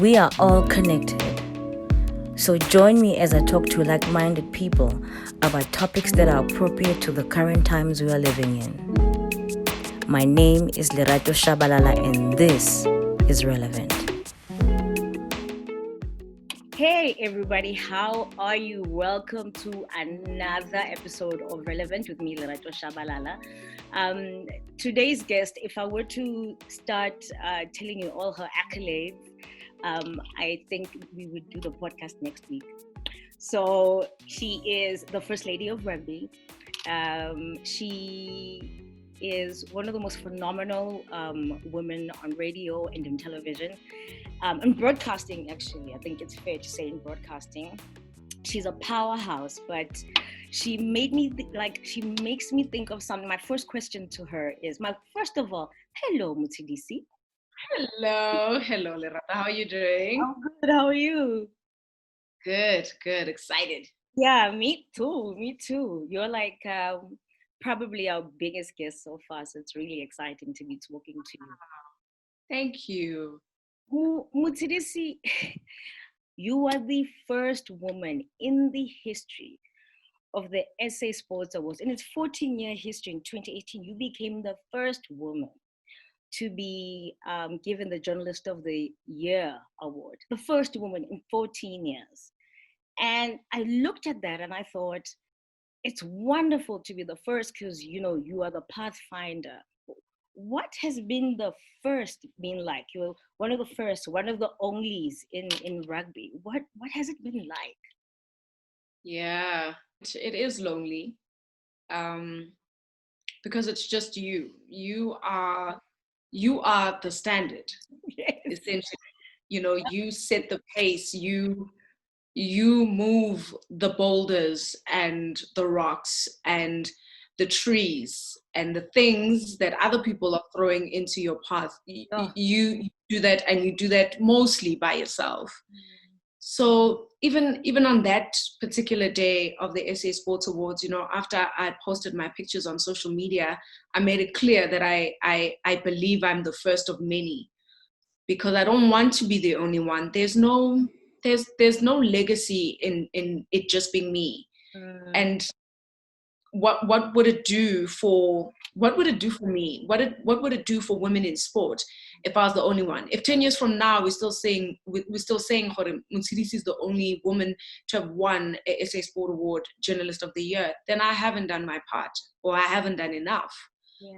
We are all connected. So join me as I talk to like-minded people about topics that are appropriate to the current times we are living in. My name is Lerato Tshabalala and this is Rlvnt. Hey everybody, how are you? Welcome to another episode of Rlvnt with me, Lerato Tshabalala. Today's guest, if I were to start telling you all her accolades, I think we would do the podcast next week. So she is the First Lady of Rugby. She is one of the most phenomenal women on radio and in television. And broadcasting, actually, I think it's fair to say in broadcasting. She's a powerhouse, but she made me she makes me think of something. My first question to her is, first of all, hello, Motshidisi. Hello, Lerato. How are you doing? I'm good. How are you? Good. Excited. Yeah, me too. You're like probably our biggest guest so far, so it's really exciting to be talking to you. Thank you. Motshidisi, you are the first woman in the history of the SA Sports Awards. In its 14-year history, in 2018, you became the first woman to be given the Journalist of the Year award, the first woman in 14 years. And I looked at that and I thought, it's wonderful to be the first because, you are the pathfinder. What has been the first been like? You're one of the first, one of the onlys in rugby. What has it been like? Yeah, it is lonely because it's just you. You are the standard, Yes. essentially. You set the pace. You move the boulders and the rocks and the trees and the things that other people are throwing into your path. You do that, and you do that mostly by yourself. So even on that particular day of the SA Sports Awards, after I posted my pictures on social media, I made it clear that I believe I'm the first of many, because I don't want to be the only one. There's no legacy in it just being me. And what would it do for me? What would it do for women in sport if I was the only one? If 10 years from now we're still saying Motshidisi is the only woman to have won a SA Sport Award Journalist of the Year, then I haven't done my part, or I haven't done enough.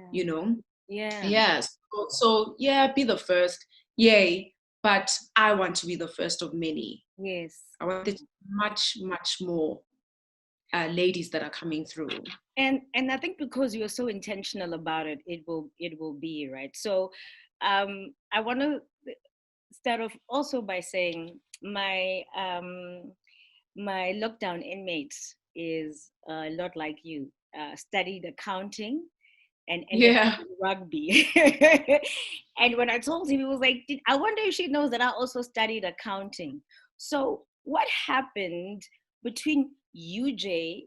Yeah. So yeah, be the first, yay, but I want to be the first of many. Yes. I want there's much more ladies that are coming through. And I think because you're so intentional about it, it will be right. So I want to start off also by saying my lockdown inmate is a lot like you, studied accounting and ended up in rugby. And when I told him, he was like, I wonder if she knows that I also studied accounting. So what happened between UJ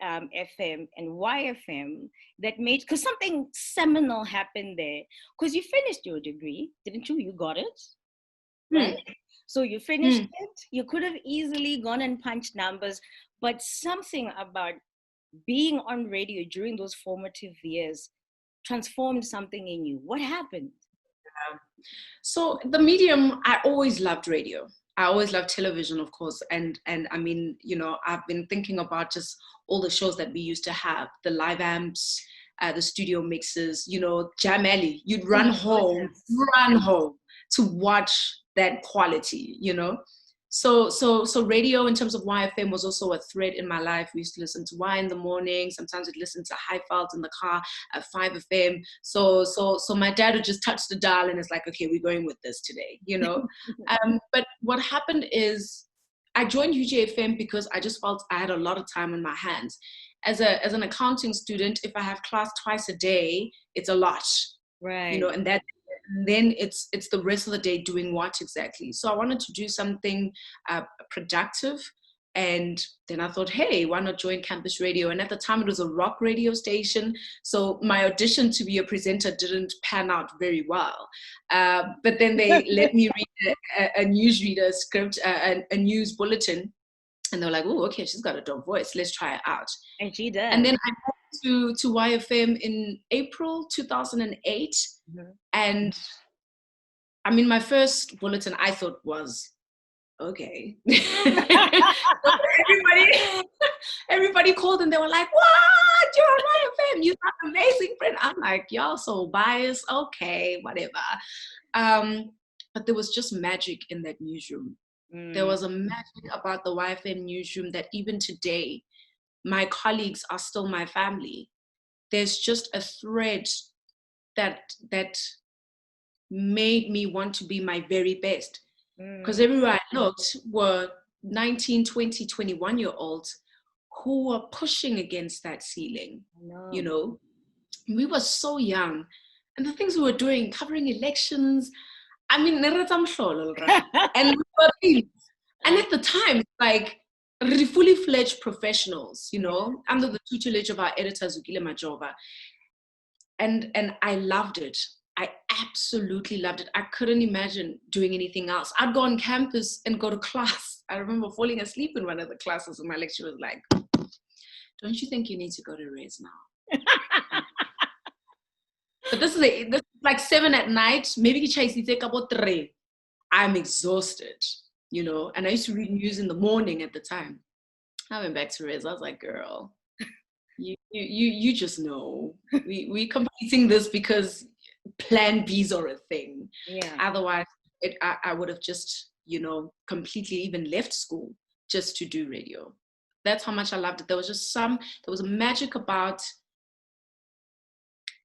FM and YFM that made, because something seminal happened there? Because you finished your degree, didn't you? You got it, right? So you finished it. You could have easily gone and punched numbers, but something about being on radio during those formative years transformed something in you. What happened? So the medium, I always loved radio. I always loved television, of course. And I mean, I've been thinking about just all the shows that we used to have, the live amps, the studio mixes, Jam Alley. You'd run home to watch that quality, So radio in terms of YFM was also a thread in my life. We used to listen to Y in the morning. Sometimes we'd listen to Highfield in the car at 5FM. So my dad would just touch the dial and it's like, okay, we're going with this today, But what happened is I joined UJFM because I just felt I had a lot of time on my hands. As an accounting student, if I have class twice a day, it's a lot, right? And then it's the rest of the day doing what exactly. So I wanted to do something productive And then I thought, hey, why not join campus radio? And at the time, it was a rock radio station. So my audition to be a presenter didn't pan out very well. But then they let me read a newsreader script, a news bulletin. And they were like, oh, okay, she's got a dope voice. Let's try it out. And she does. And then I moved to YFM in April 2008. Mm-hmm. And I mean, my first bulletin I thought was, okay. everybody called and they were like, what? You're on YFM. You sound amazing, friend. I'm like, y'all so biased. Okay, whatever. But there was just magic in that newsroom. There was a magic about the YFM newsroom that even today, my colleagues are still my family. There's just a thread that made me want to be my very best. Because everywhere I looked were 19, 20, 21-year-olds who were pushing against that ceiling. You know, we were so young. And the things we were doing, covering elections, I mean, and we were, and at the time, like, really fully fledged professionals, you know, under the tutelage of our editor, Zukile Majova. And I loved it. I absolutely loved it. I couldn't imagine doing anything else. I'd go on campus and go to class. I remember falling asleep in one of the classes and my lecturer was like, don't you think you need to go to res now? But this is like 7 at night, maybe you chase take about 3. I'm exhausted, you know, and I used to read news in the morning at the time. I went back to res. I was like, girl, you just know. We completing this because plan B's are a thing. Yeah. Otherwise, I would have just, you know, completely even left school just to do radio. That's how much I loved it. There was a magic about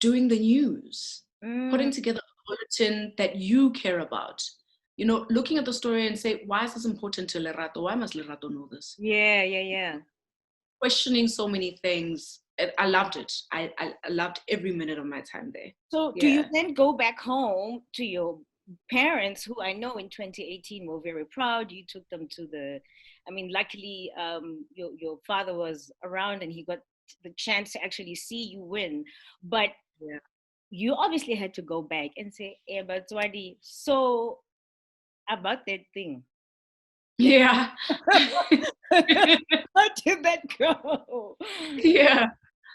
doing the news, putting together a bulletin that you care about. You know, looking at the story and say, why is this important to Lerato? Why must Lerato know this? Yeah. Questioning so many things. I loved it. I loved every minute of my time there. So do you then go back home to your parents, who I know in 2018 were very proud? You took them to luckily your father was around and he got the chance to actually see you win. But you obviously had to go back and say, hey, but Zwadi, so about that thing. Yeah. How did that go? Yeah.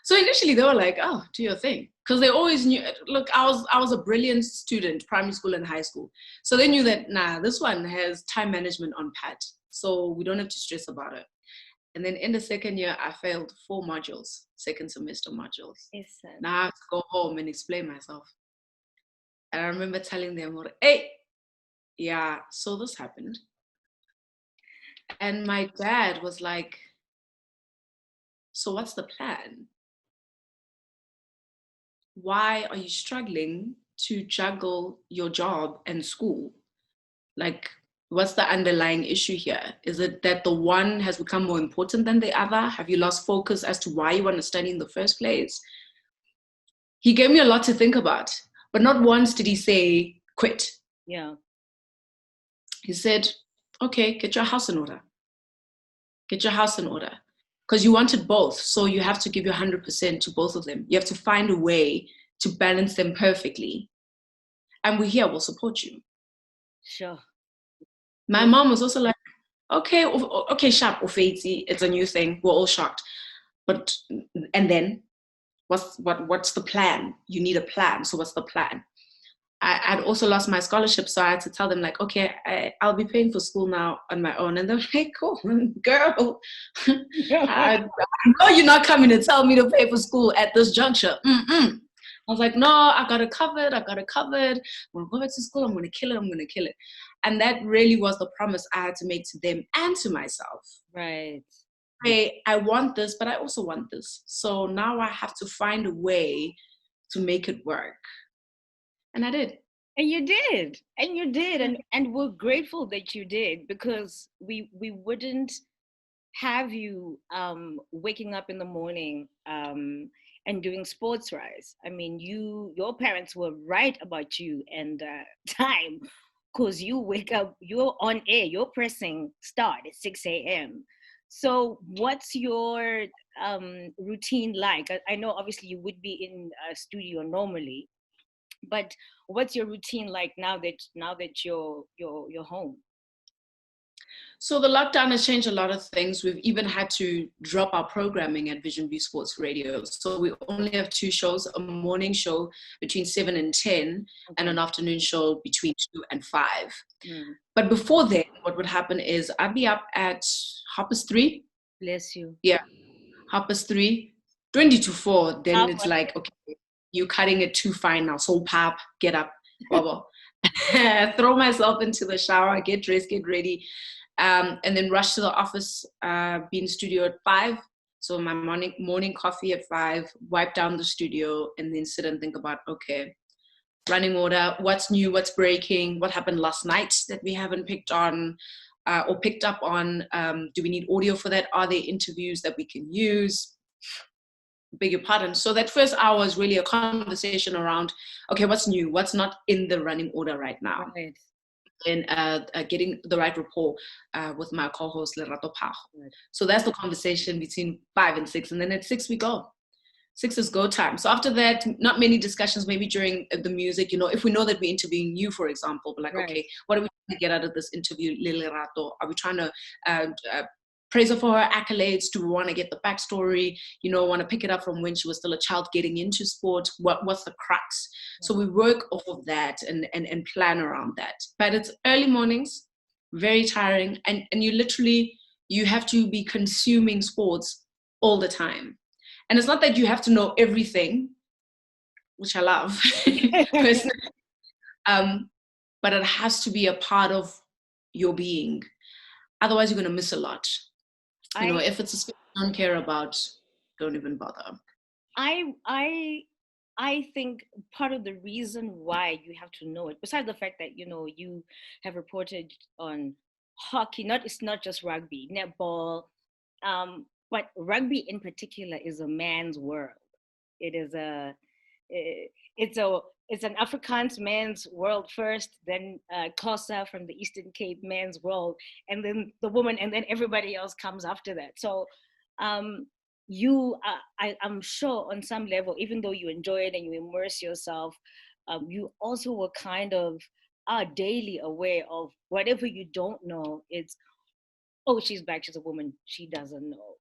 So initially they were like, oh, do your thing. Because they always knew, look, I was a brilliant student, primary school and high school. So they knew that, this one has time management on pat. So we don't have to stress about it. And then in the second year, I failed 4 modules, second semester modules. Now I have to go home and explain myself. And I remember telling them, hey, yeah, so this happened. And my dad was like, so what's the plan? Why are you struggling to juggle your job and school? Like, what's the underlying issue here? Is it that the one has become more important than the other? Have you lost focus as to why you want to study in the first place? He gave me a lot to think about, but not once did he say, quit. Yeah. He said, okay, get your house in order. Get your house in order. Because you wanted both, so you have to give your 100% to both of them. You have to find a way to balance them perfectly. And we're here, we'll support you. Sure. My mom was also like, okay, sharp, it's a new thing. We're all shocked. But, and then, what's the plan? You need a plan, so what's the plan? I'd also lost my scholarship, so I had to tell them, like, okay, I'll be paying for school now on my own. And they're like, cool, girl. I know you're not coming to tell me to pay for school at this juncture. I was like, no, I got it covered. I'm going to go back to school. I'm going to kill it. And that really was the promise I had to make to them and to myself. Right. Hey, I want this, but I also want this. So now I have to find a way to make it work. And I did. And you did. And we're grateful that you did, because we wouldn't have you waking up in the morning and doing sports rise. I mean, your parents were right about you and time, because you wake up, you're on air, you're pressing start at 6 a.m. So what's your routine like? I know obviously you would be in a studio normally, but what's your routine like now that you're home? So the lockdown has changed a lot of things. We've even had to drop our programming at Vision B Sports Radio. So we only have two shows, a morning show between 7 and 10, and an afternoon show between 2 and 5. But before then, what would happen is I'd be up at 3:30. Bless you. Yeah, 3:30, 20 to 4. Then it's like, okay, you're cutting it too fine now. So pop, get up, bubble. Throw myself into the shower, get dressed, get ready. And then rush to the office, be in the studio at 5. So my morning coffee at 5, wipe down the studio, and then sit and think about, okay, running order, what's new, what's breaking, what happened last night that we haven't picked on or picked up on. Do we need audio for that? Are there interviews that we can use? Beg your pardon. So that first hour is really a conversation around, okay, what's new, what's not in the running order right now. Right. And getting the right rapport with my co-host Lerato Tshabalala. Right. So that's the conversation between 5 and 6, and then at 6 we go. 6 is go time. So after that, not many discussions, maybe during the music, if we know that we're interviewing you, for example, but like, right, okay, what are we trying to get out of this interview, Lerato? Are we trying to praise her for her accolades? Do we want to get the backstory? Want to pick it up from when she was still a child getting into sport? What's the crux? So we work off of that and plan around that. But it's early mornings, very tiring, and you have to be consuming sports all the time. And it's not that you have to know everything, which I love personally, but it has to be a part of your being. Otherwise, you're going to miss a lot. If it's a sport you don't care about, don't even bother. I think part of the reason why you have to know it, besides the fact that you have reported on hockey, it's not just rugby, netball, but rugby in particular is a man's world. It's an Afrikaans man's world first, then Xhosa from the Eastern Cape man's world, and then the woman, and then everybody else comes after that. So I'm sure on some level, even though you enjoy it and you immerse yourself, you also were kind of are daily aware of whatever you don't know. It's, oh, she's black, she's a woman, she doesn't know.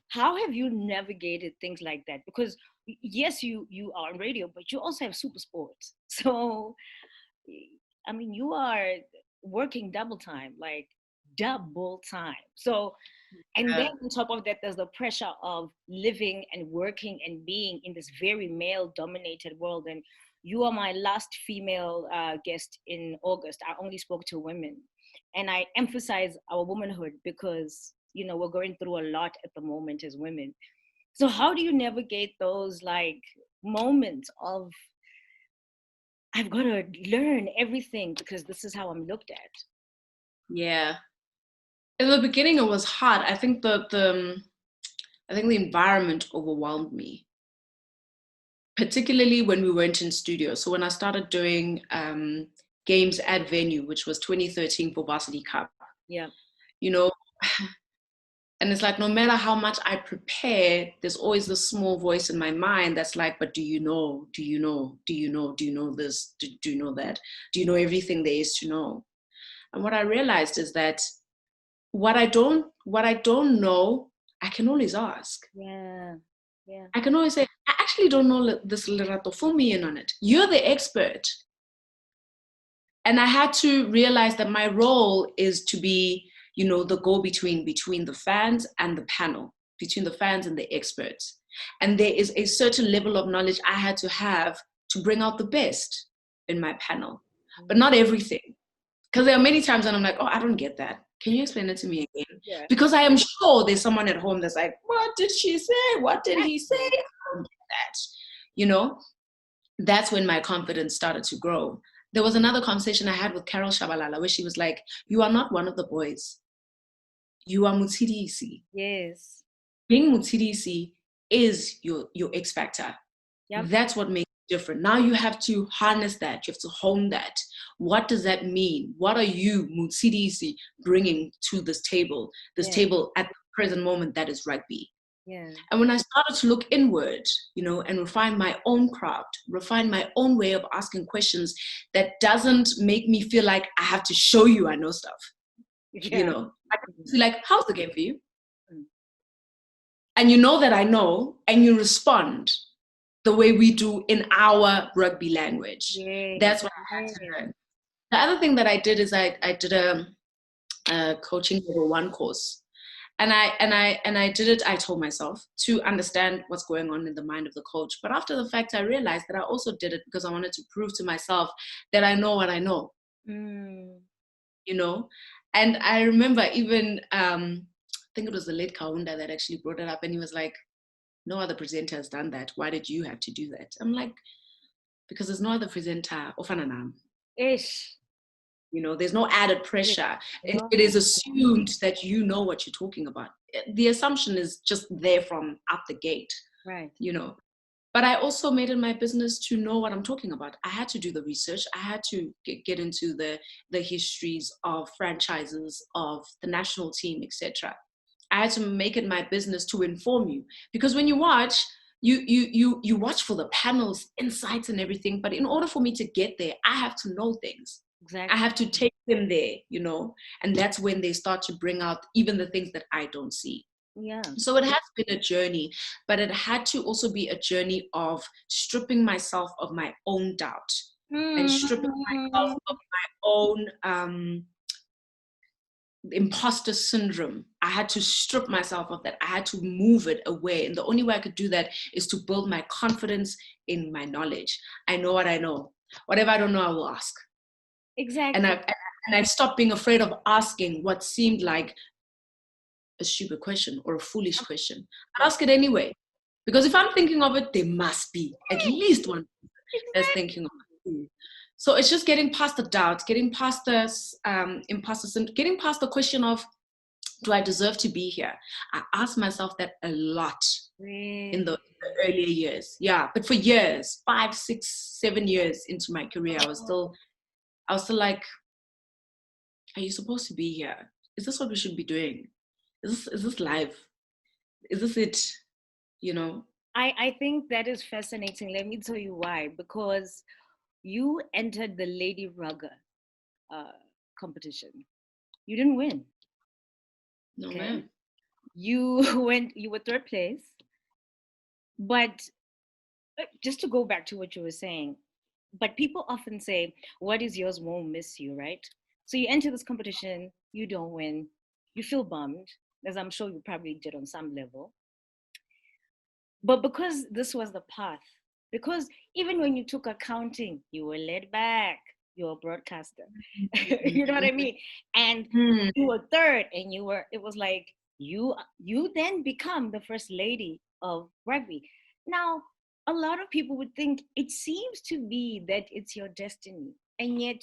How have you navigated things like that? Because yes, you are on radio, but you also have super sports. So, I mean, you are working double time. So, and then on top of that, there's the pressure of living and working and being in this very male-dominated world. And you are my last female guest in August. I only spoke to women. And I emphasize our womanhood because we're going through a lot at the moment as women. So how do you navigate those moments of, I've got to learn everything because this is how I'm looked at? Yeah. In the beginning, it was hard. I think the environment overwhelmed me, particularly when we weren't in studio. So when I started doing games at venue, which was 2013 for Varsity Cup. Yeah. And it's like, no matter how much I prepare, there's always this small voice in my mind that's like, but do you know? Do you know? Do you know? Do you know this? Do you know that? Do you know everything there is to know? And what I realized is that what I don't know, I can always ask. Yeah. Yeah. I can always say, I actually don't know this, Lerato, fill me in on it. You're the expert. And I had to realize that my role is to be, the go-between between the fans and the panel, between the fans and the experts. And there is a certain level of knowledge I had to have to bring out the best in my panel, but not everything. Because there are many times when I'm like, oh, I don't get that. Can you explain it to me again? Yeah. Because I am sure there's someone at home that's like, what did she say? What did he say? I don't get that. That's when my confidence started to grow. There was another conversation I had with Lerato Tshabalala where she was like, you are not one of the boys. You are Motshidisi. Yes. Being Motshidisi is your X factor. Yep. That's what makes different. Now you have to harness that. You have to hone that. What does that mean? What are you, Motshidisi, bringing to this table table at the present moment that is rugby? Yeah. And when I started to look inward, and refine my own craft, refine my own way of asking questions that doesn't make me feel like I have to show you I know stuff. Yeah. I feel like, how's the game for you? And you know that I know, and you respond the way we do in our rugby language. That's what I had to learn. The other thing that I did is I did a coaching level 1 course. And I did it, I told myself, to understand what's going on in the mind of the coach. But after the fact, I realized that I also did it because I wanted to prove to myself that I know what I know. And I remember even, I think it was the late Kaunda that actually brought it up, and he was like, no other presenter has done that. Why did you have to do that? I'm like, because there's no other presenter. Ish. There's no added pressure. It is assumed that you know what you're talking about. The assumption is just there from out the gate. Right. But I also made it my business to know what I'm talking about. I had to do the research. I had to get into the histories of franchises, of the national team, etc. I had to make it my business to inform you, because when you watch, you watch for the panels, insights, and everything. But in order for me to get there, I have to know things. Exactly. I have to take them there, and that's when they start to bring out even the things that I don't see. Yeah. So it has been a journey, but it had to also be a journey of stripping myself of my own doubt and stripping myself of my own imposter syndrome. I had to strip myself of that. I had to move it away. And the only way I could do that is to build my confidence in my knowledge. I know what I know. Whatever I don't know, I will ask. Exactly. And I stopped being afraid of asking what seemed like a stupid question or a foolish question. I ask it anyway, because if I'm thinking of it, there must be at least one that's thinking of it. So it's just getting past the doubt, getting past the imposter syndrome, getting past the question of, do I deserve to be here? I asked myself that a lot in the earlier years. Yeah, but for years, 5, 6, 7 years into my career, I was still like, are you supposed to be here? Is this what we should be doing? Is this live? Is this it? I think that is fascinating. Let me tell you why. Because you entered the Lady Rugger competition. You didn't win. No, okay? You were 3rd place. But just to go back to what you were saying, but people often say, what is yours won't miss you, right? So you enter this competition, you don't win, you feel bummed, as I'm sure you probably did on some level. But because this was the path, because even when you took accounting, you were laid back, you're a broadcaster. You know what I mean? And you were 3rd, and it was like, you then become the first lady of rugby. Now, a lot of people would think it seems to be that it's your destiny. And yet,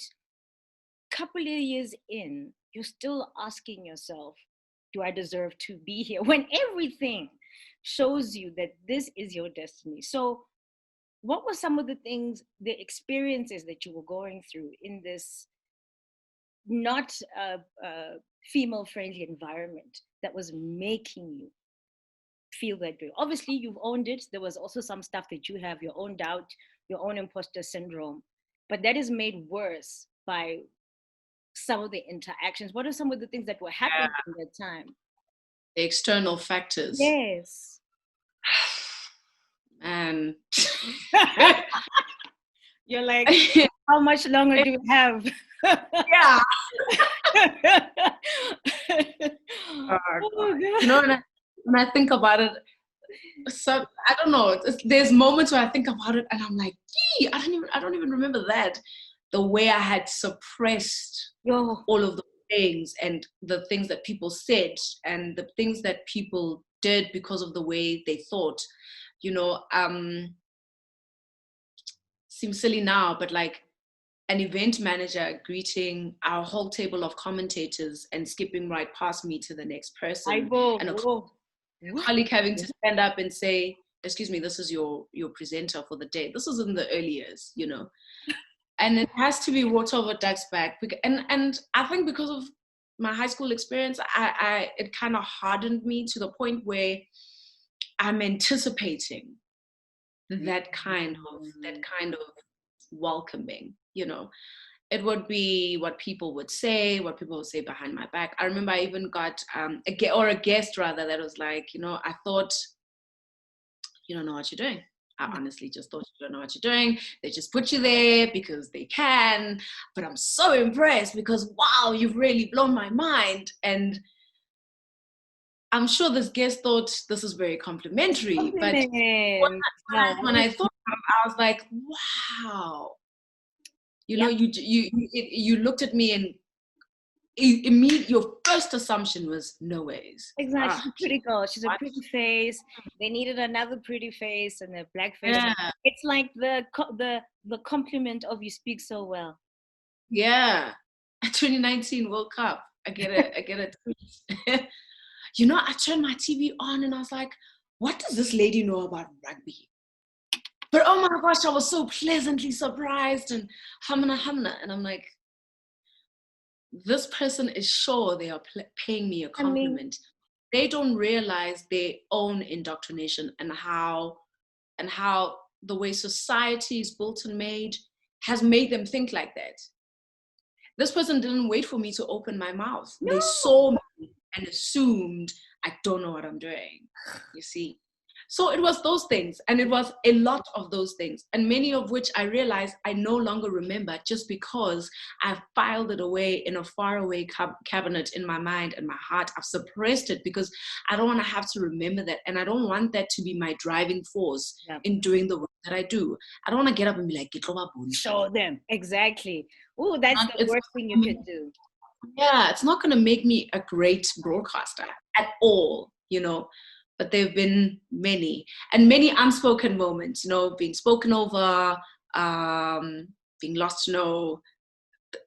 a couple of years in, you're still asking yourself, do I deserve to be here? When everything shows you that this is your destiny. So what were some of the things, the experiences that you were going through in this not female-friendly environment that was making you feel that way? Obviously, you've owned it. There was also some stuff that you have, your own doubt, your own imposter syndrome, but that is made worse by some of the interactions. What are some of the things that were happening at that time? The external factors. Yes. And you're like, how much longer do we have? Yeah. When I think about it, so I don't know. There's moments where I think about it and I'm like, gee, I don't even remember that. The way I had suppressed all of the things and the things that people said and the things that people did because of the way they thought. Seems silly now, but like an event manager greeting our whole table of commentators and skipping right past me to the next person. And a colleague having to stand up and say, excuse me, this is your presenter for the day. This was in the early years, you know, and it has to be water over duck's back. And I think because of my high school experience, it kind of hardened me to the point where I'm anticipating that kind of welcoming, you know. It would be what people would say behind my back. I remember I even got a guest rather that was like, you know, I thought you don't know what you're doing. I honestly just thought you don't know what you're doing. They just put you there because they can. But I'm so impressed because, wow, you've really blown my mind. And I'm sure this guest thought this is very complimentary. But when I thought about it, I was like, wow. You know, you looked at me and your first assumption was no ways. Exactly. She's a pretty girl. She's a pretty face. They needed another pretty face and a black face. Yeah. It's like the compliment of you speak so well. Yeah. 2019 World Cup. I get a tweet. You know, I turned my TV on and I was like, what does this lady know about rugby? But oh my gosh, I was so pleasantly surprised and hamna. And I'm like, this person is sure they are paying me a compliment. They don't realize their own indoctrination and how the way society is built and made has made them think like that. This person didn't wait for me to open my mouth. No. They saw me and assumed I don't know what I'm doing. You see? So it was those things, and it was a lot of those things, and many of which I realized I no longer remember just because I've filed it away in a faraway cabinet in my mind and my heart. I've suppressed it because I don't want to have to remember that, and I don't want that to be my driving force in doing the work that I do. I don't want to get up and be like, show them. Exactly. Oh, that's the worst thing you can do. Yeah, it's not going to make me a great broadcaster at all, you know. But there have been many unspoken moments, you know, being spoken over, being lost to know,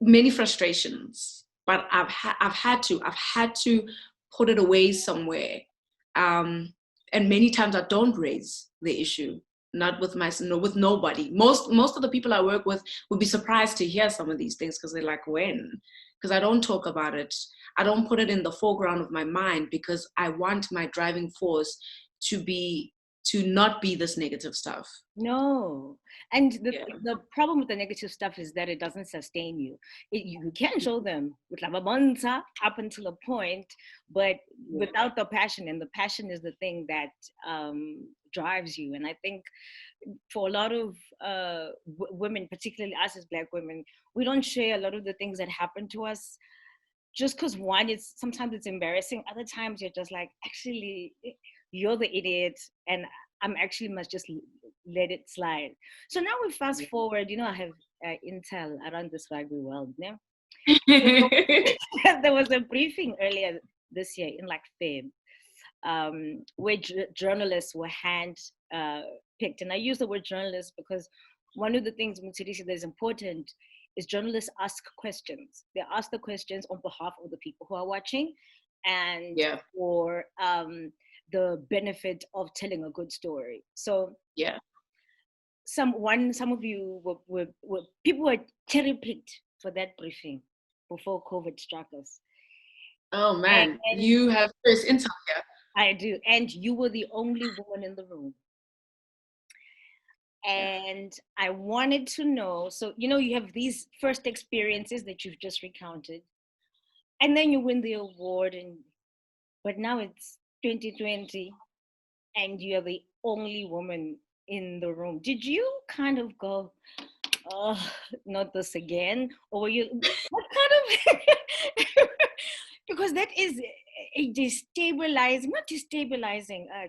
many frustrations. But I've had to put it away somewhere. And many times I don't raise the issue, not with with nobody. Most of the people I work with would be surprised to hear some of these things because they're like, when? Because I don't talk about it. I don't put it in the foreground of my mind because I want my driving force to not be this negative stuff. No. And the problem with the negative stuff is that it doesn't sustain you. You can show them with lavamonza up until a point, but without the passion, and the passion is the thing that drives you. And I think for a lot of women, particularly us as Black women, we don't share a lot of the things that happen to us just because sometimes it's embarrassing. Other times you're just like, actually, you're the idiot and I'm actually must just let it slide. So now we fast forward, you know, I have intel around this rugby world. Yeah? There was a briefing earlier this year in like Feb, where journalists were hand picked. And I use the word journalists because one of the things, Motshidisi, that is important is journalists ask questions. They ask the questions on behalf of the people who are watching and for the benefit of telling a good story. So some of you were people were cherry picked for that briefing before COVID struck us. Oh man, and you have first intel here. I do, and you were the only woman in the room. And I wanted to know, so, you know, you have these first experiences that you've just recounted, and then you win the award, but now it's 2020, and you're the only woman in the room. Did you kind of go, oh, not this again? Or were you, what kind of, because that is a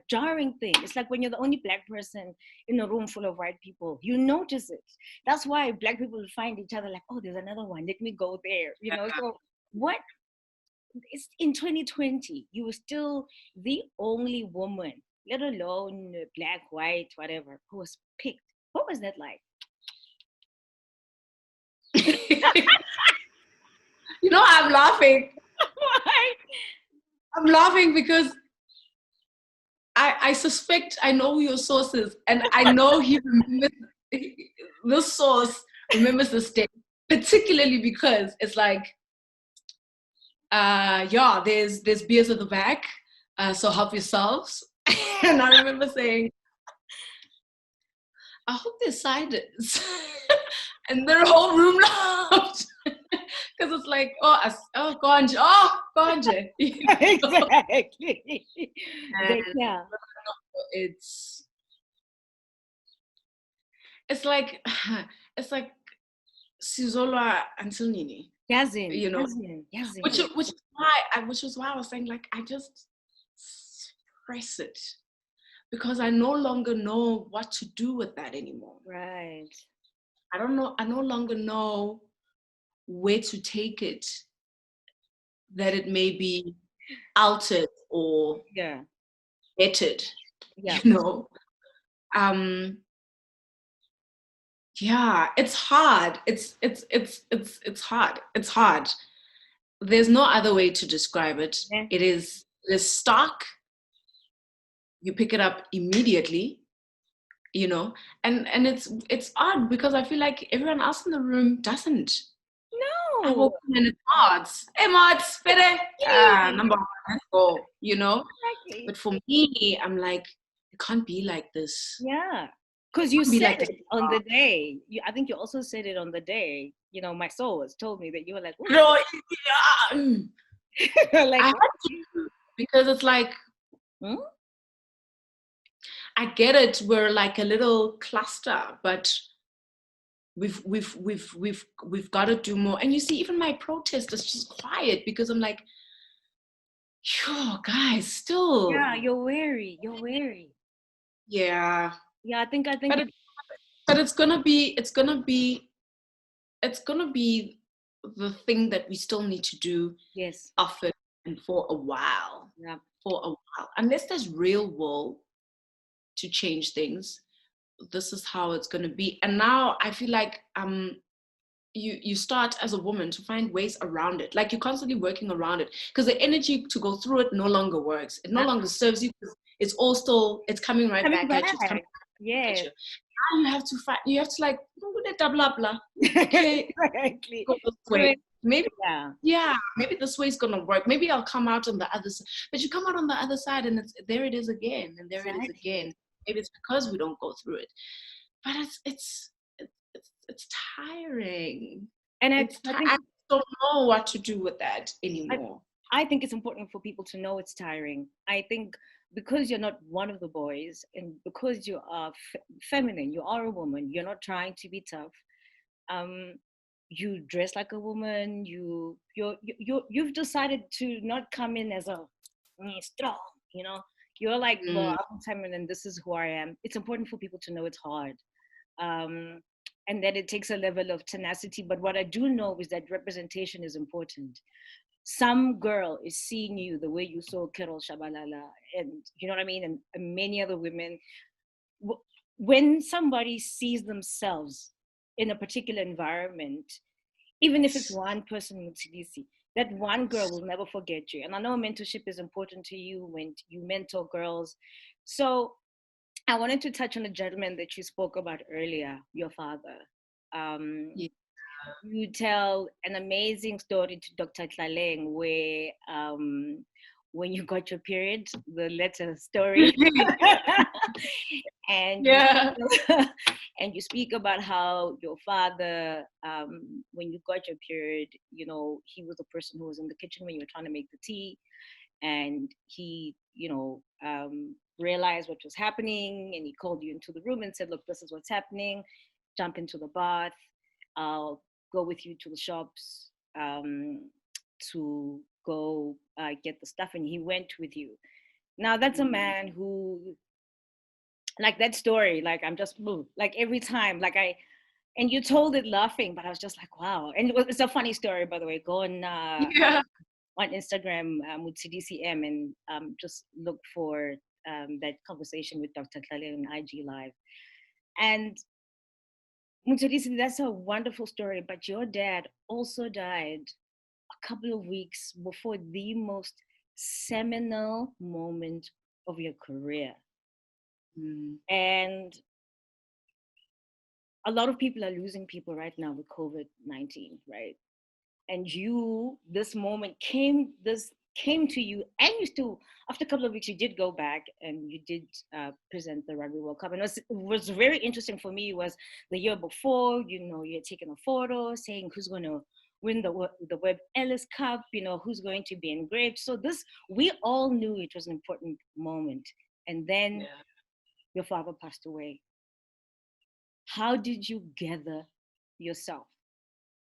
jarring thing. It's like when you're the only Black person in a room full of white people, you notice it. That's why Black people find each other like, oh, there's another one, let me go there, you know. So what, it's in 2020, you were still the only woman, let alone Black, white, whatever, who was picked. What was that like? You know, I'm laughing. Why? I'm laughing because I I suspect I know your sources, and I know he remembers this source remembers this day, particularly because it's like, yeah, there's beers at the back, so help yourselves. And I remember saying, I hope there's ciders. And their whole room laughed. Because it's like, ganja, ganja. Exactly. Yeah. It's like Sizolwa until Nini. Yazin, You know, Yazin. which is why I was saying, like, I just suppress it because I no longer know what to do with that anymore. Right. I don't know. I no longer know where to take it, that it may be altered or bettered. Yeah. You know. Yeah, it's hard. It's hard. It's hard. There's no other way to describe it. Yeah. It is stark. You pick it up immediately, you know, and it's odd because I feel like everyone else in the room doesn't. No. I walk in and it's odds. Hey, mods, fede. Number one, let's go, you know. Exactly. But for me, I'm like, it can't be like this. Yeah. Because you said it on the day. I think you also said it on the day. You know, my source told me that you were like, no, yeah. like, I had to, because it's like, I get it. We're like a little cluster, but we've got to do more. And you see, even my protest is just quiet because I'm like, yo, guys, still. Yeah, you're wary. You're wary. Yeah. Yeah, I think. But it's gonna be the thing that we still need to do. Yes. Often and for a while. Yeah. For a while, unless there's real will to change things, this is how it's going to be. And now I feel like you start as a woman to find ways around it, like you're constantly working around it because the energy to go through it no longer works. It no longer serves you because it's all still, it's coming right back at you. It's coming back at you. Now you have to fight, you have to like okay, exactly. go this way. Maybe maybe this way is gonna work. Maybe I'll come out on the other side. But you come out on the other side and there it is again, and there it is again. Maybe it's because we don't go through it. But it's tiring. And I don't know what to do with that anymore. I think it's important for people to know it's tiring. I think because you're not one of the boys and because you are feminine, you are a woman, you're not trying to be tough. You dress like a woman. You've decided to not come in as a strong. You know, you're like, well, I'm feminine. This is who I am. It's important for people to know it's hard, and that it takes a level of tenacity. But what I do know is that representation is important. Some girl is seeing you the way you saw Rlvnt Tshabalala, and you know what I mean, and many other women. When somebody sees themselves in a particular environment, even if it's one person, Motshidisi, that one girl will never forget you. And I know mentorship is important to you when you mentor girls. So I wanted to touch on the gentleman that you spoke about earlier, your father. You tell an amazing story to Dr. Tlaleng where when you got your period, the letter story. And and you speak about how your father, when you got your period, you know, he was the person who was in the kitchen when you were trying to make the tea, and he, you know, realized what was happening, and he called you into the room and said, look, this is what's happening, jump into the bath, I'll go with you to the shops to go get the stuff. And he went with you. Now that's a man who, like that story, like I'm just like every time, like and you told it laughing, but I was just like, wow. And it's a funny story, by the way. Go on Instagram, Motshidisi M, and just look for that conversation with Dr. Tlaleng on IG Live. And Motshidisi, that's a wonderful story, but your dad also died a couple of weeks before the most seminal moment of your career. And a lot of people are losing people right now with COVID-19, right? And this moment came to you, and you still, after a couple of weeks, you did go back and you did present the Rugby World Cup. And was very interesting for me was the year before, you had taken a photo saying who's going to win the Webb Ellis Cup, who's going to be engraved. So we all knew it was an important moment. And then your father passed away. How did you gather yourself?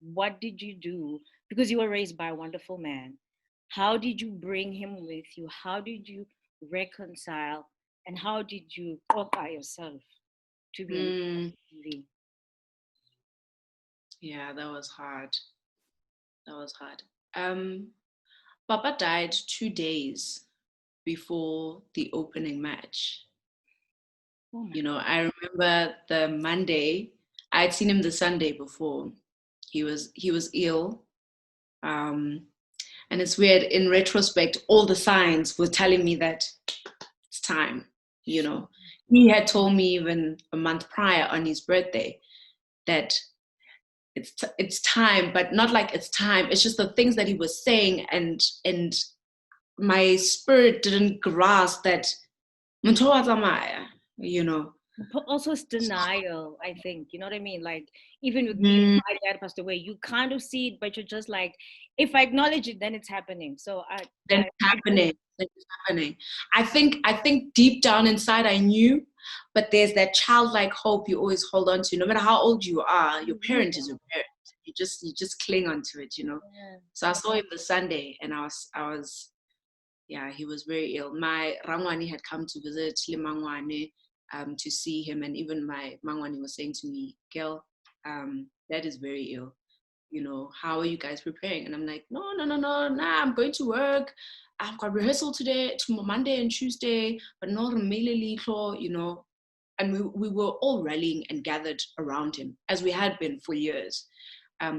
What did you do? Because you were raised by a wonderful man. How did you bring him with you? How did you reconcile? And how did you talk by yourself to be on TV? Yeah, that was hard. Papa died 2 days before the opening match. I remember the Monday. I had seen him the Sunday before. He was ill. And it's weird, in retrospect, all the signs were telling me that it's time. He had told me even a month prior on his birthday that it's time, but not like it's time. It's just the things that he was saying, and my spirit didn't grasp that. Also, it's denial, I think. You know what I mean? Like, even with me, my dad passed away. You kind of see it, but you're just like, if I acknowledge it, then it's happening. So it's happening. I think deep down inside I knew, but there's that childlike hope you always hold on to, no matter how old you are. Your parent is your parent. You just cling onto it, Yeah. So I saw him the Sunday, and I was, he was very ill. My Rangwani had come to visit Limangwane to see him, and even my Mangwani was saying to me, "Girl, Dad is very ill. How are you guys preparing?" And I'm like, no, I'm going to work. I've got rehearsal today, Monday and Tuesday, but not immediately, and we were all rallying and gathered around him, as we had been for years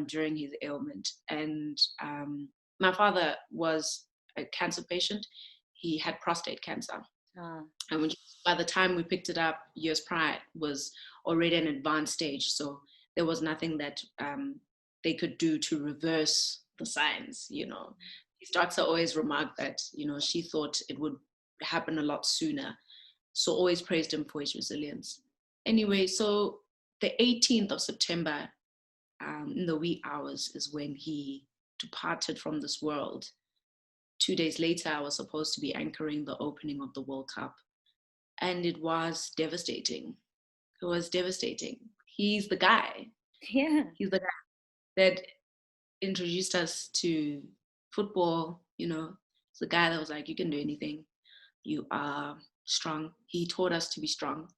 during his ailment. And my father was a cancer patient. He had prostate cancer. And by the time we picked it up years prior, it was already an advanced stage. So there was nothing that they could do to reverse the signs. His doctor always remarked that, she thought it would happen a lot sooner. So always praised him for his resilience. Anyway, so the 18th of September, in the wee hours, is when he departed from this world. 2 days later, I was supposed to be anchoring the opening of the World Cup. And it was devastating. It was devastating. He's the guy. Yeah. He's the guy that introduced us to football. He's the guy that was like, you can do anything. You are strong. He taught us to be strong.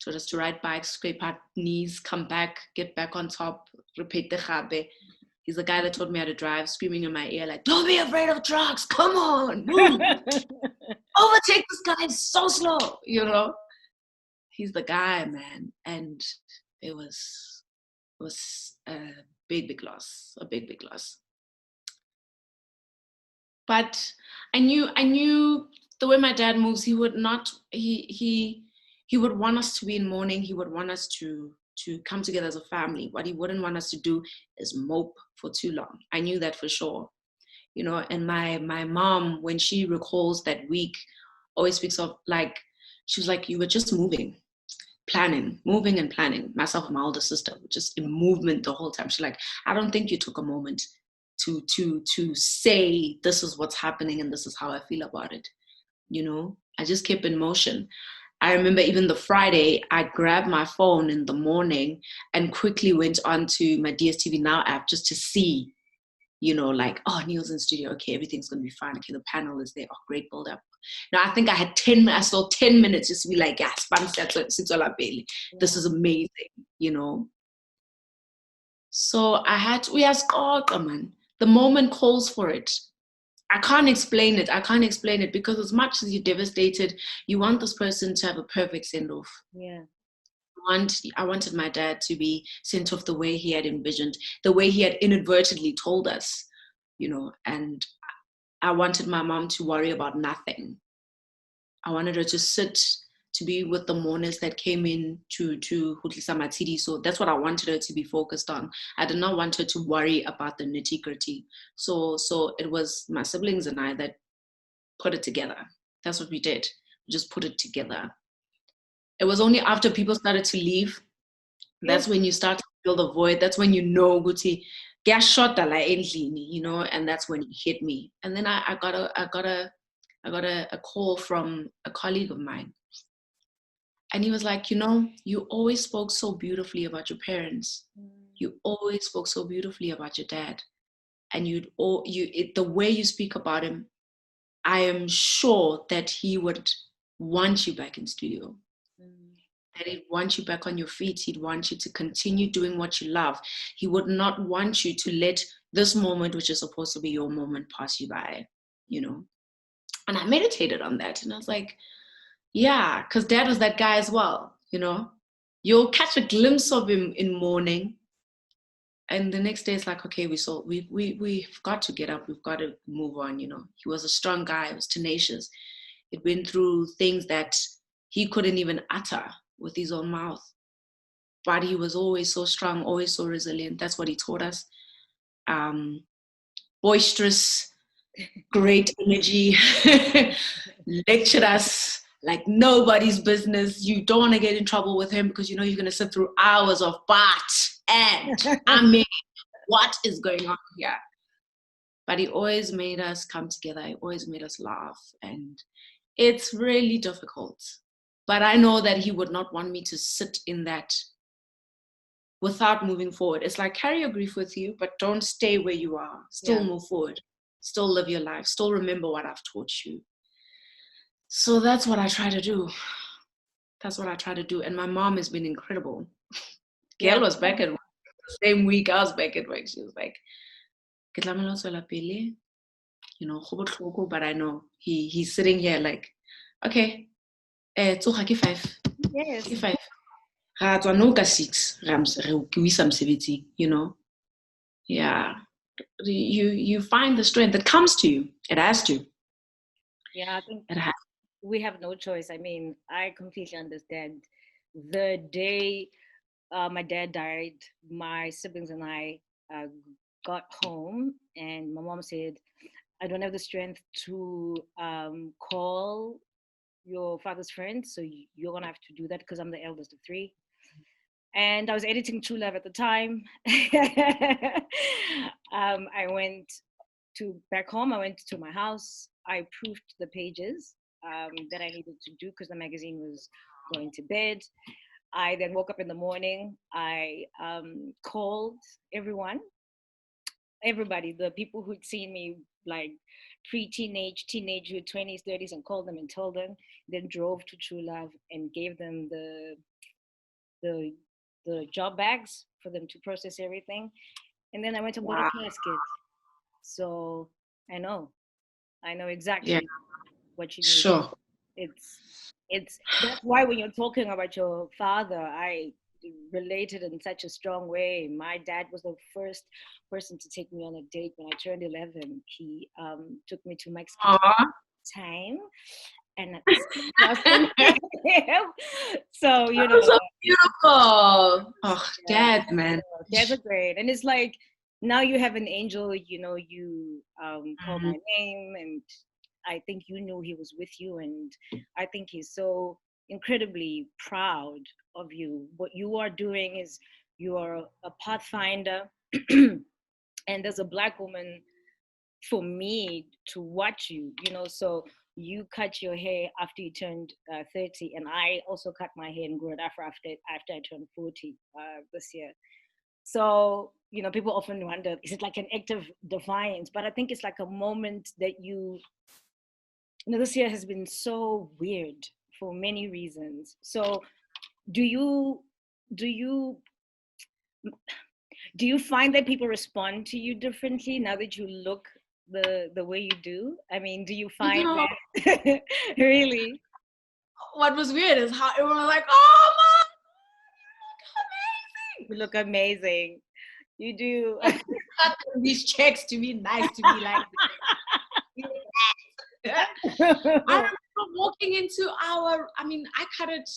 Taught us to ride bikes, scrape our knees, come back, get back on top, repeat the khabe. He's the guy that taught me how to drive, screaming in my ear like, don't be afraid of trucks, come on, move. Overtake this guy, it's so slow, He's the guy, man. And it was a big loss, a big loss. But I knew the way my dad moves, he would not, he would want us to be in mourning. He would want us to come together as a family. What he wouldn't want us to do is mope for too long. I knew that for sure. And my mom, when she recalls that week, always speaks of like, she was like, you were just moving and planning. Myself and my older sister were just in movement the whole time. She's like, I don't think you took a moment to say, this is what's happening and this is how I feel about it. I just kept in motion. I remember even the Friday, I grabbed my phone in the morning and quickly went onto my DSTV Now app just to see, like, oh, Neil's in studio. Okay, everything's going to be fine. Okay, the panel is there. Oh, great build up. Now, I think I saw 10 minutes just to be like, yes, this is amazing, So we asked, oh, come on. The moment calls for it. I can't explain it because as much as you're devastated, you want this person to have a perfect send-off. Yeah. I wanted my dad to be sent off the way he had envisioned, the way he had inadvertently told us, and I wanted my mom to worry about nothing. I wanted her to sit to be with the mourners that came in to Hutlisa Matidi. So that's what I wanted her to be focused on. I did not want her to worry about the nitty-gritty. So it was my siblings and I that put it together. That's what we did. We just put it together. It was only after people started to leave, that's when you start to feel the void. That's when you know, Guti, get shot you know, and that's when it hit me. And then I got a call from a colleague of mine. And he was like, you know, you always spoke so beautifully about your parents. You always spoke so beautifully about your dad. And the way you speak about him, I am sure that he would want you back in studio. That he'd want you back on your feet. He'd want you to continue doing what you love. He would not want you to let this moment, which is supposed to be your moment, pass you by, you know. And I meditated on that. And I was like, yeah, because dad was that guy as well, you know. You'll catch a glimpse of him in morning. And the next day it's like, okay, we've got to get up. We've got to move on, you know. He was a strong guy. He was tenacious. He'd been through things that he couldn't even utter with his own mouth. But he was always so strong, always so resilient. That's what he taught us. Boisterous, great energy, lectured us like nobody's business. You don't want to get in trouble with him because you know you're going to sit through hours of and I mean, what is going on here? But he always made us come together. He always made us laugh. And it's really difficult. But I know that he would not want me to sit in that without moving forward. It's like, carry your grief with you, but don't stay where you are. Still move forward. Still live your life. Still remember what I've taught you. So that's what I try to do. That's what I try to do. And my mom has been incredible. Gail was back at work. The same week I was back at work. She was like, you know, but I know he's sitting here like, okay, it's 5. Yes. 5. Ka 6. You know. Yeah. You find the strength that comes to you. It has to. Yeah, I think we have no choice. I mean, I completely understand. The day my dad died, my siblings and I got home, and my mom said, I don't have the strength to call your father's friends, so you're gonna have to do that because I'm the eldest of 3. And I was editing True Love at the time. I went back home. I went to my house. I proofed the pages that I needed to do because the magazine was going to bed. I then woke up in the morning. I called everybody, the people who'd seen me like pre-teenage, teenagehood, 20s, 30s, and called them and told them. Then drove to True Love and gave them the job bags for them to process everything. And then I went to bought a casket. So I know exactly what you need. Sure. It's that's why when you're talking about your father, I related in such a strong way. My dad was the first person to take me on a date when I turned 11. He took me to Mexico time, and so you know, so beautiful. Oh, Dad, man, dads are great, and it's like now you have an angel. You know, you call my name, and I think you knew he was with you, and I think he's so incredibly proud of you. What you are doing is you are a pathfinder, and as a Black woman, for me to watch you, you know, so you cut your hair after you turned 30, and I also cut my hair and grew it after I turned 40 this year. So, you know, people often wonder, is it like an act of defiance? But I think it's like a moment that you know, this year has been so weird for many reasons. So do you find that people respond to you differently now that you look the way you do? I mean, do you find that really? What was weird is how everyone was like, "Oh my, you look amazing. You do." Got these checks to be nice to be like. I remember walking into I cut it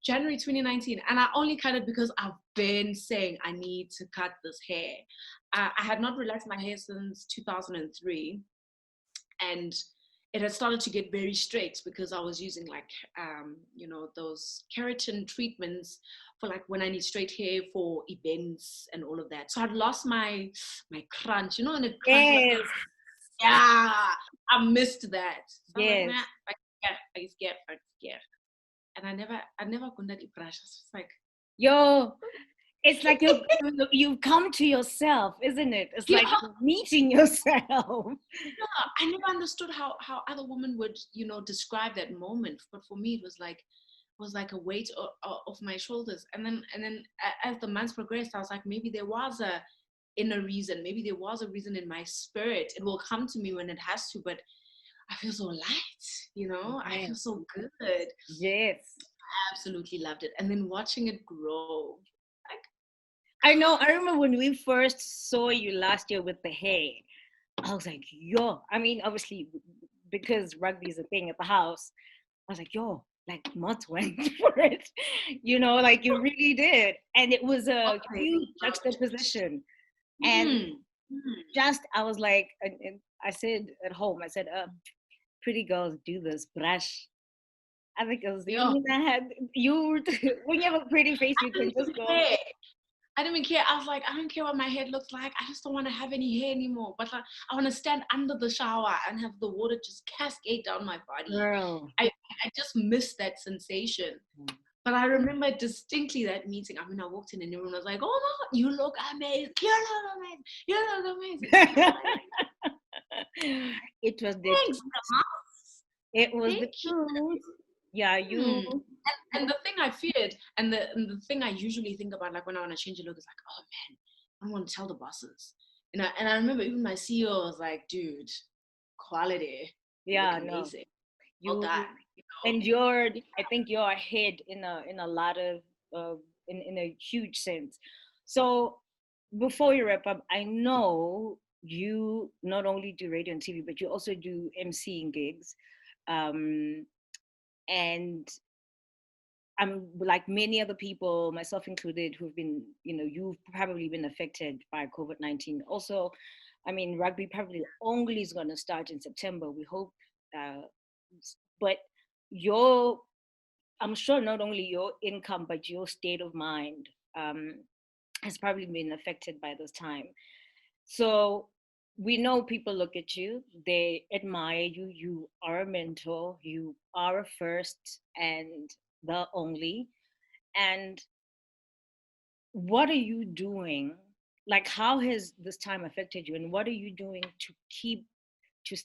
January 2019, and I only cut it because I've been saying I need to cut this hair. I had not relaxed my hair since 2003, and it had started to get very straight because I was using like those keratin treatments for like when I need straight hair for events and all of that. So I'd lost my crunch, and it crunch like, Yes. yeah, I missed that. So I was like, Yes. nah, I scared. And I never could that brush. It's like, Yo, it's like you've come to yourself, isn't it? It's yeah, like meeting yourself. yeah. I never understood how other women would, describe that moment. But for me, it was like a weight off my shoulders. And then as the months progressed, I was like, maybe there was a inner reason. Maybe there was a reason in my spirit. It will come to me when it has to. But I feel so light, I feel so good. Yes. I absolutely loved it. And then watching it grow. Like, I know. I remember when we first saw you last year with the hair. I was like, yo. I mean, obviously, because rugby is a thing at the house, I was like, yo, like Mots went for it. Like you really did. And it was a huge juxtaposition. And just, I was like, and I said at home, I said, pretty girls do this, brush. I think it was the only thing I had. When you have a pretty face, you can just go. I didn't even care. I was like, I don't care what my head looks like. I just don't want to have any hair anymore. But like, I want to stand under the shower and have the water just cascade down my body. Girl. I just miss that sensation. But I remember distinctly that meeting. I mean, I walked in and everyone was like, oh my God, you look amazing. You look amazing. You look amazing. It was the Thanks, It was the truth. Yeah, you. And the thing I feared, and the thing I usually think about, like when I want to change a look, is like, oh man, I don't want to tell the bosses. And I remember even my CEO was like, dude, quality. Yeah, no. Amazing. You done, and I think you're ahead in a lot of in a huge sense. So before you wrap up, I know you not only do radio and TV, but you also do MCing gigs. And I'm like many other people, myself included, who've been, you've probably been affected by COVID-19. Also, I mean, rugby probably only is going to start in September. We hope, but I'm sure not only your income, but your state of mind has probably been affected by this time. So we know people look at you, they admire you, you are a mentor, you are a first and the only. And what are you doing? Like, how has this time affected you? And what are you doing to keep, to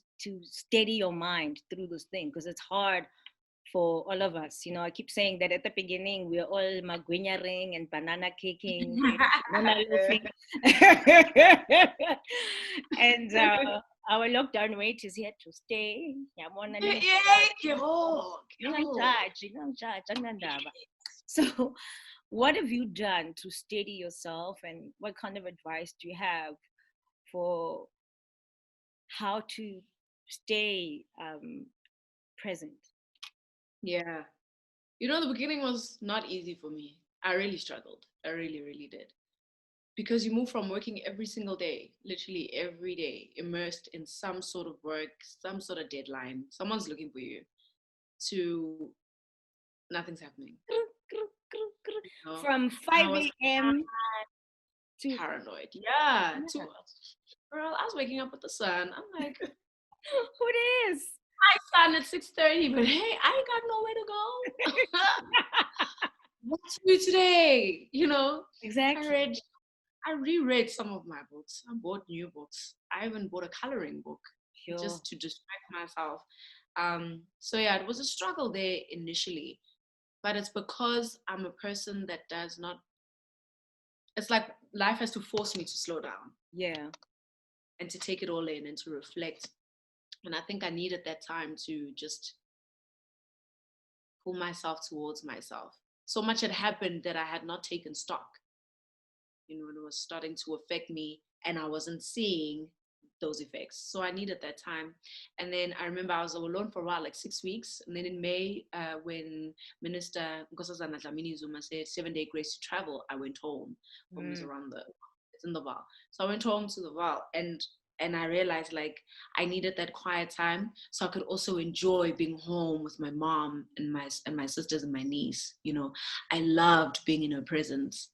steady your mind through this thing? Because it's hard for all of us. I keep saying that at the beginning, we're all magwinyaring and banana caking and banana loafing. And our lockdown weight is here to stay. So what have you done to steady yourself, and what kind of advice do you have for how to stay present? Yeah. The beginning was not easy for me. I really struggled. I really, really did. Because you move from working every single day, literally every day, immersed in some sort of work, some sort of deadline, someone's looking for you, to nothing's happening. From 5 a.m. to paranoid. Yeah. Girl, I was waking up with the sun. I'm like, who it is? My sun at 6:30, but hey, I ain't got nowhere to go. What to do today? Exactly. I reread some of my books. I bought new books. I even bought a coloring book just to distract myself. So yeah, it was a struggle there initially, but it's because I'm a person that does not. It's like life has to force me to slow down. Yeah. And to take it all in and to reflect. And I think I needed that time to just pull myself towards myself. So much had happened that I had not taken stock. And it was starting to affect me, and I wasn't seeing those effects. So I needed that time. And then I remember I was alone for a while, like 6 weeks. And then in May, when Minister Nkosazana Dlamini Zuma said 7-day grace to travel, I went home. Home is around it's in the Val. So I went home to the Val, and I realized like I needed that quiet time so I could also enjoy being home with my mom and my sisters and my niece. You know, I loved being in her presence.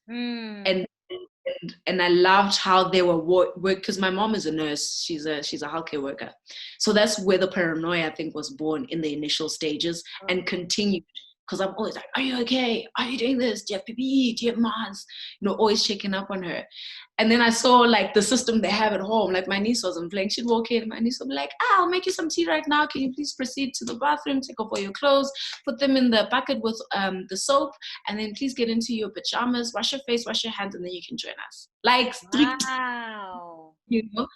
And I loved how they were work because my mom is a nurse. She's a healthcare worker. So that's where the paranoia, I think, was born in the initial stages and continued. Because I'm always like, are you okay? Are you doing this? Do you have PPE? Do you have masks? You know, always checking up on her. And then I saw like the system they have at home. Like my niece wasn't playing. She'd walk in, my niece would be like, I'll make you some tea right now. Can you please proceed to the bathroom, take off all your clothes, put them in the bucket with the soap, and then please get into your pajamas, wash your face, wash your hands, and then you can join us. Like strict, you know?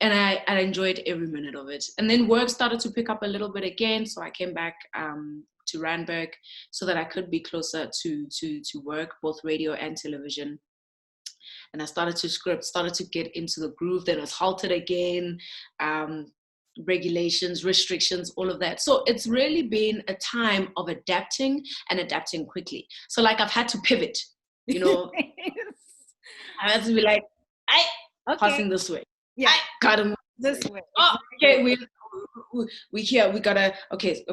And I enjoyed every minute of it. And then work started to pick up a little bit again. So I came back to Randburg so that I could be closer to work, both radio and television. And I started to script, started to get into the groove. Then I was halted again, regulations, restrictions, all of that. So it's really been a time of adapting and adapting quickly. So like I've had to pivot, you know. I had to be like, passing this way. Yeah, I gotta move this way. Oh, okay, we here. We gotta. Okay.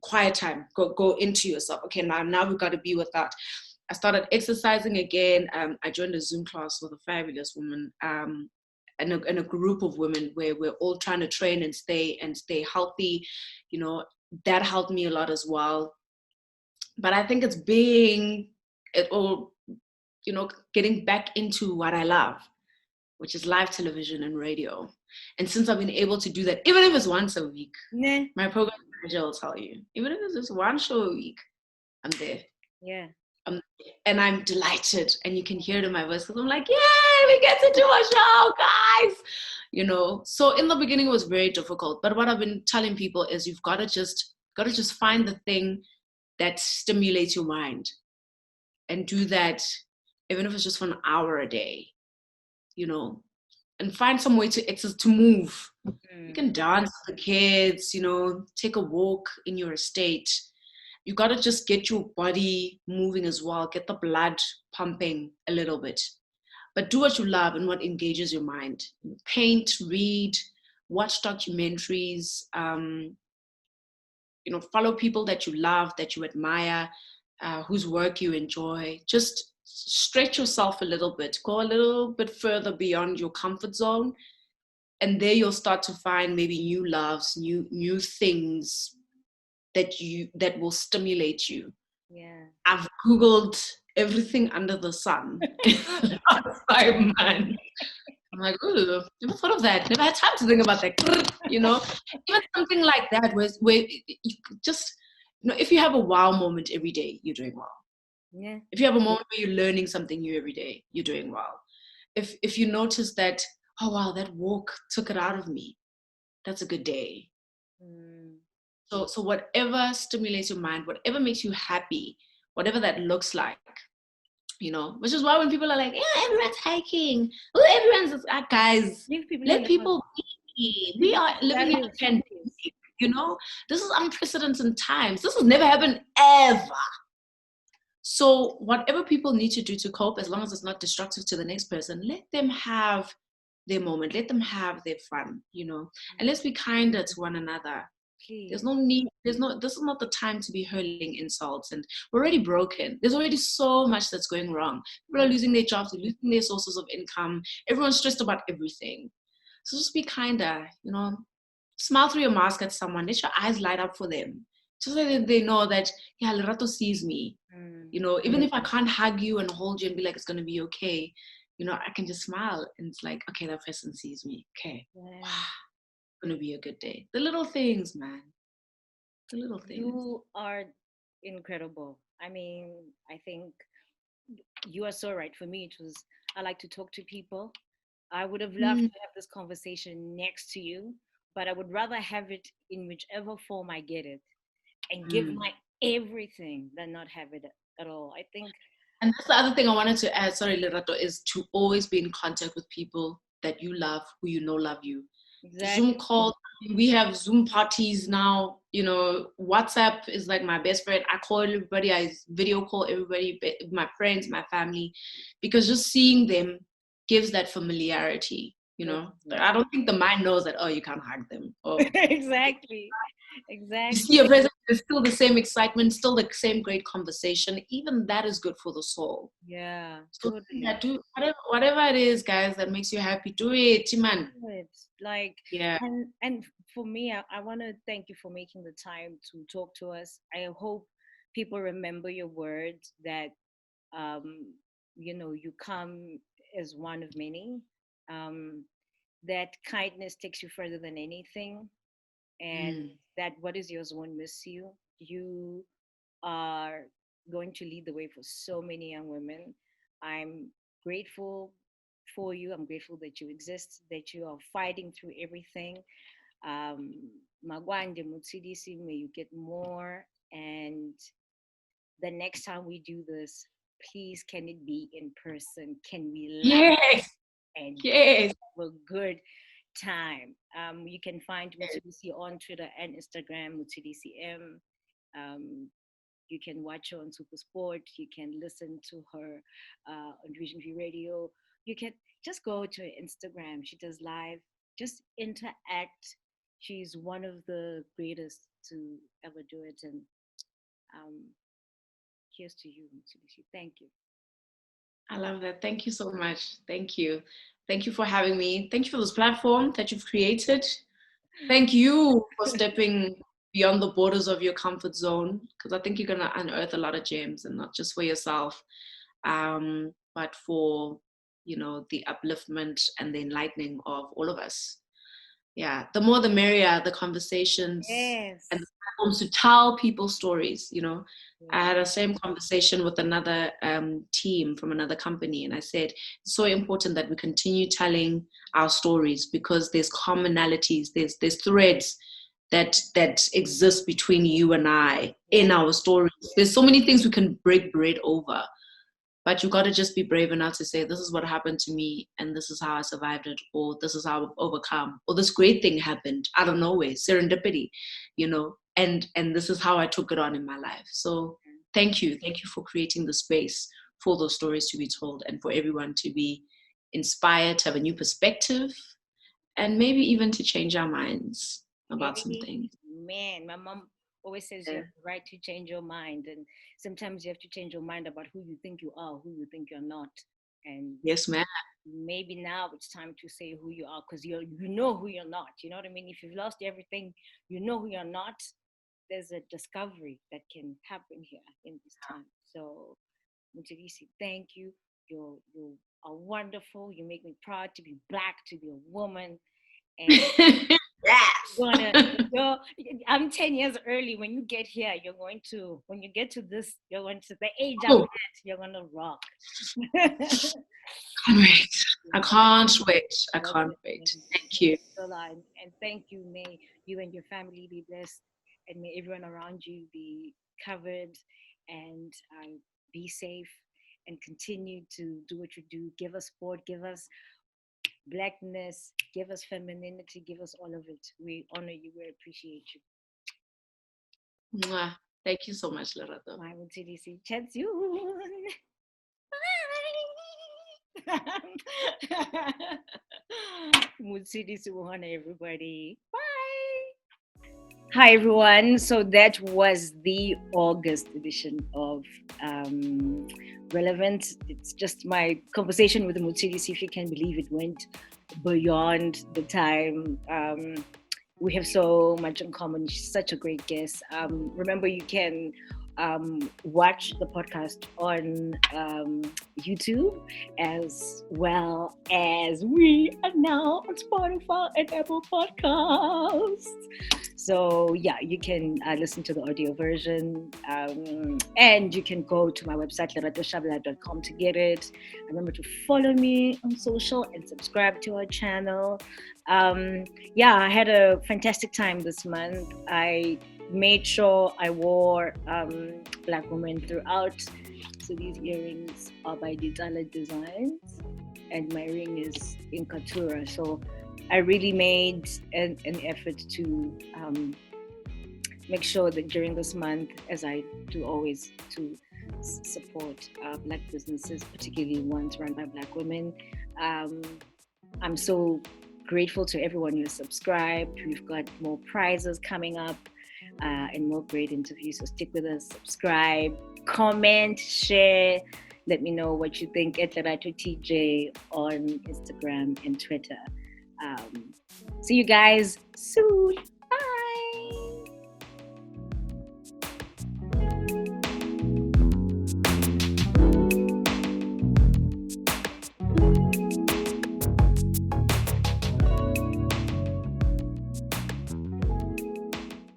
Quiet time. Go into yourself. Okay, now we gotta be with that. I started exercising again. I joined a Zoom class with a fabulous woman, and a group of women where we're all trying to train and stay healthy. You know, that helped me a lot as well. But I think it's getting back into what I love, which is live television and radio. And since I've been able to do that, even if it's once a week, my program manager will tell you, even if it's just one show a week, I'm there. Yeah. And I'm delighted. And you can hear it in my voice because I'm like, yay, we get to do a show, guys. You know, so in the beginning it was very difficult. But what I've been telling people is you've got to just find the thing that stimulates your mind and do that, even if it's just for an hour a day, you know, and find some way to move. You can dance with the kids, you know, take a walk in your estate. You got to just get your body moving as well, get the blood pumping a little bit. But do what you love and what engages your mind. Paint, read, watch documentaries, you know, follow people that you love, that you admire, whose work you enjoy. Just stretch yourself a little bit, go a little bit further beyond your comfort zone. And there you'll start to find maybe new loves, new things that will stimulate you. Yeah. I've Googled everything under the sun. I'm like, ooh, never thought of that. Never had time to think about that. You know, even something like that where you just, you know, if you have a wow moment every day, you're doing well. Yeah. If you have a moment where you're learning something new every day, you're doing well. If you notice that, oh wow, that walk took it out of me, that's a good day. So whatever stimulates your mind, whatever makes you happy, whatever that looks like, you know, which is why when people are like, yeah, everyone's hiking, everyone's guys, let people be. We are living in a pandemic, you know, this is unprecedented times. This has never happened ever. So whatever people need to do to cope, as long as it's not destructive to the next person, let them have their moment, let them have their fun, you know, and let's be kinder to one another. There's no need, this is not the time to be hurling insults, and we're already broken. There's already so much that's going wrong. People are losing their jobs, they're losing their sources of income. Everyone's stressed about everything. So just be kinder, you know, smile through your mask at someone, let your eyes light up for them. Just so that they know that, yeah, Lerato sees me. You know, even if I can't hug you and hold you and be like, it's going to be okay, you know, I can just smile and it's like, okay, that person sees me. Okay. Yeah. It's going to be a good day. The little things, man. The little things. You are incredible. I mean, I think you are so right. For me, I like to talk to people. I would have loved to have this conversation next to you, but I would rather have it in whichever form I get it and give my everything than not have it at all. I think. And that's the other thing I wanted to add, sorry, Lerato, is to always be in contact with people that you love, who you know love you. Exactly. Zoom calls, we have Zoom parties now. WhatsApp is like my best friend. I call everybody, I video call everybody, my friends, my family, because just seeing them gives that familiarity. I don't think the mind knows that, you can't hug them. Exactly. You see your presence, it's still the same excitement, still the same great conversation. Even that is good for the soul. Yeah, So totally. do whatever it is, guys, that makes you happy. Do it, man. Like, yeah. And for me, I want to thank you for making the time to talk to us. I hope people remember your words that you come as one of many. That kindness takes you further than anything, and that what is yours won't miss you. You are going to lead the way for so many young women. I'm grateful for you. I'm grateful that you exist, that you are fighting through everything. Magwande Motshidisi, may you get more. And the next time we do this, please, can it be in person? Can we laugh and have a good time? You can find Motshidisi on Twitter and Instagram, MotshidisiM. You can watch her on Supersport. You can listen to her on Vision V Radio. You can just go to her Instagram. She does live. Just interact. She's one of the greatest to ever do it. And um, here's to you, Mitsubishi. Thank you. I love that. Thank you so much. Thank you. Thank you for having me. Thank you for this platform that you've created. Thank you for stepping beyond the borders of your comfort zone, because I think you're going to unearth a lot of gems, and not just for yourself, but for, the upliftment and the enlightening of all of us. Yeah, the more the merrier, the conversations and the platforms to tell people stories. I had a same conversation with another team from another company, and I said it's so important that we continue telling our stories, because there's commonalities, there's threads that exist between you and I in our stories. There's so many things we can break bread over. But you got to just be brave enough to say, this is what happened to me, and this is how I survived it, or this is how I've overcome, or this great thing happened out of nowhere, serendipity, and this is how I took it on in my life. So thank you for creating the space for those stories to be told, and for everyone to be inspired, to have a new perspective, and maybe even to change our minds about some things. Man, my mom always says you have the right to change your mind, and sometimes you have to change your mind about who you think you are, who you think you're not. And yes, ma'am. Maybe now it's time to say who you are, because you know who you're not. You know what I mean? If you've lost everything, you know who you're not. There's a discovery that can happen here in this time. So, Motshidisi, thank you. You are wonderful. You make me proud to be Black, to be a woman. And I'm 10 years early. When you get here, when you get to this, you're going to the age I'm at, you're going to rock. I can't wait. Thank you. And thank you. May you and your family be blessed, and may everyone around you be covered, and be safe, and continue to do what you do. Give us sport, give us Blackness, give us femininity, give us all of it. We honor you, we appreciate you. Mwah. Thank you so much, Lerato. Bye, Motshidisi. Chat soon. Bye. Motshidisi Mohono, everybody. Bye. Hi, everyone. So that was the August edition of Rlvnt. It's just my conversation with Motshidisi. If you can believe it went beyond the time. We have so much in common. She's such a great guest. Remember, you can watch the podcast on YouTube, as well as we are now on Spotify and Apple Podcasts. So yeah, you can listen to the audio version, and you can go to my website leratotshabalala.com to get it. Remember to follow me on social and subscribe to our channel. I had a fantastic time this month. I made sure I wore Black women throughout. So these earrings are by Ditala Designs. and my ring is in Katura. So I really made an effort to make sure that during this month, as I do always, to support Black businesses, particularly ones run by Black women. I'm so grateful to everyone who subscribed. We've got more prizes coming up and more great interviews. So stick with us, subscribe, comment, share. Let me know what you think at Lerato TJ on Instagram and Twitter. See you guys soon.